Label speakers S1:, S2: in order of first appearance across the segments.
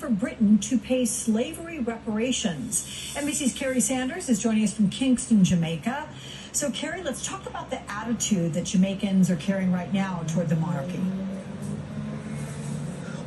S1: for Britain to pay slavery reparations. NBC's Kerry Sanders is joining us from Kingston, Jamaica. So, Kerry, let's talk about the attitude that Jamaicans are carrying right now toward the monarchy.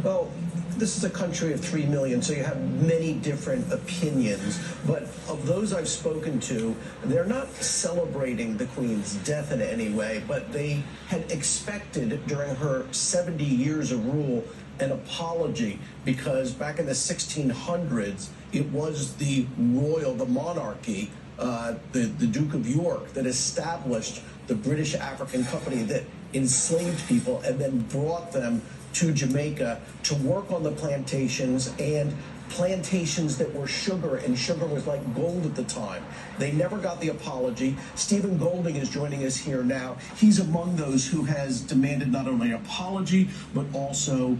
S2: Well, this is a country of 3 million, so you have many different opinions. But of those I've spoken to, they're not celebrating the Queen's death in any way, but they had expected during her 70 years of rule an apology, because back in the 1600s, it was the monarchy, the Duke of York, that established the British African Company that enslaved people and then brought them to Jamaica to work on the plantations, and plantations that were sugar, and sugar was like gold at the time. They never got the apology. Stephen Golding is joining us here now. He's among those who has demanded not only an apology, but also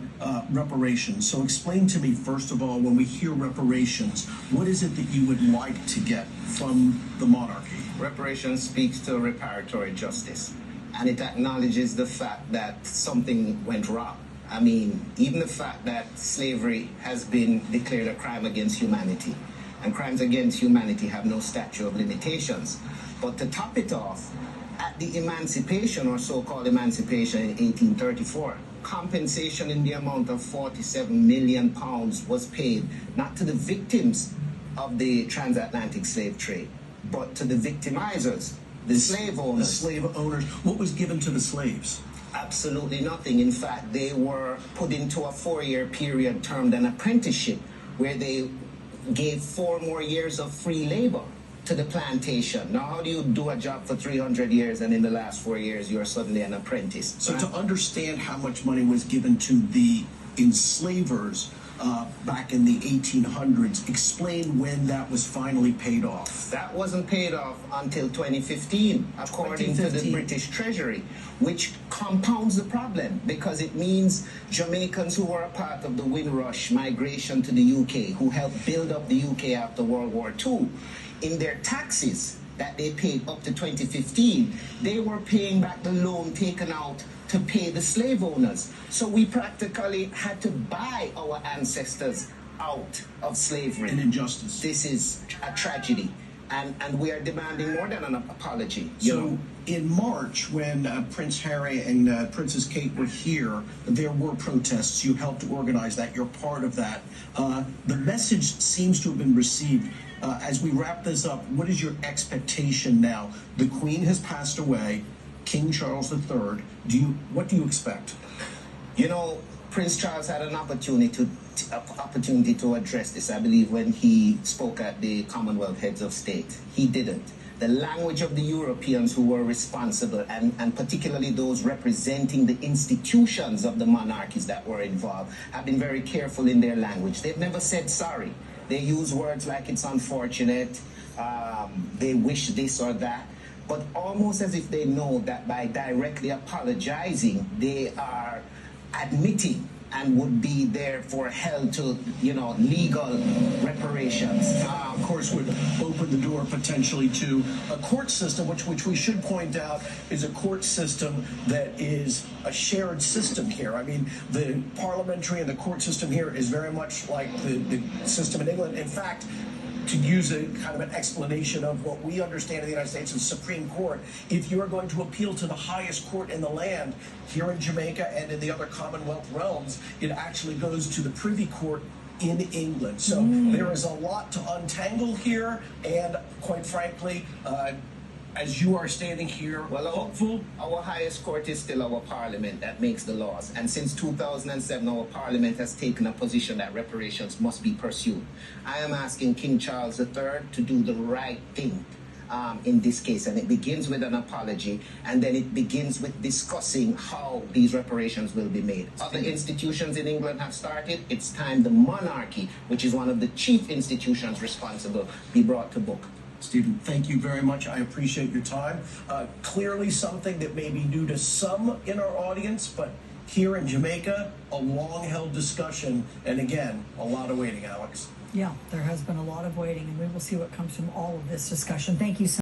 S2: reparations. So explain to me, first of all, when we hear reparations, what is it that you would like to get from the monarchy?
S3: Reparations speaks to reparatory justice, and it acknowledges the fact that something went wrong. I mean, even the fact that slavery has been declared a crime against humanity, and crimes against humanity have no statute of limitations. But to top it off, at the emancipation, or so-called emancipation in 1834, compensation in the amount of £47 million was paid, not to the victims of the transatlantic slave trade, but to the victimizers, the slave owners.
S2: The slave owners. What was given to the slaves?
S3: Absolutely nothing. In fact, they were put into a 4-year period termed an apprenticeship, where they gave 4 more years of free labor to the plantation. Now, how do you do a job for 300 years and in the last 4 years you are suddenly an apprentice?
S2: So to understand how much money was given to the enslavers back in the 1800s, explain when that was finally paid off.
S3: That wasn't paid off until 2015, according to the British Treasury, which compounds the problem, because it means Jamaicans who were a part of the Windrush migration to the UK, who helped build up the UK after World War II, in their taxes that they paid up to 2015, they were paying back the loan taken out to pay the slave owners. So we practically had to buy our ancestors out of slavery.
S2: An injustice.
S3: This is a tragedy. And we are demanding more than an apology.
S2: So in March, when Prince Harry and Princess Kate were here, there were protests. You helped organize that. You're part of that. The message seems to have been received. As we wrap this up, what is your expectation now? The Queen has passed away. King Charles III. What do you expect?
S3: You know, Prince Charles had an opportunity to address this, I believe, when he spoke at the Commonwealth Heads of State. He didn't. The language of the Europeans who were responsible, and particularly those representing the institutions of the monarchies that were involved, have been very careful in their language. They've never said sorry. They use words like it's unfortunate, they wish this or that, but almost as if they know that by directly apologizing, they are admitting and would be therefore held to, legal reparations.
S2: Of course, would open the door potentially to a court system, which we should point out is a court system that is a shared system here. I mean, the parliamentary and the court system here is very much like the system in England. In fact, to use a kind of an explanation of what we understand in the United States as Supreme Court, if you're going to appeal to the highest court in the land, here in Jamaica and in the other Commonwealth realms, it actually goes to the Privy Court in England. So there is a lot to untangle here, and quite frankly, as you are standing here, hopeful.
S3: Our highest court is still our parliament that makes the laws. And since 2007, our parliament has taken a position that reparations must be pursued. I am asking King Charles III to do the right thing in this case. And it begins with an apology, and then it begins with discussing how these reparations will be made. Other institutions in England have started. It's time the monarchy, which is one of the chief institutions responsible, be brought to book.
S2: Stephen, thank you very much. I appreciate your time. Clearly something that may be new to some in our audience, but here in Jamaica, a long-held discussion, and again, a lot of waiting, Alex.
S1: Yeah, there has been a lot of waiting, and we will see what comes from all of this discussion. Thank you so much.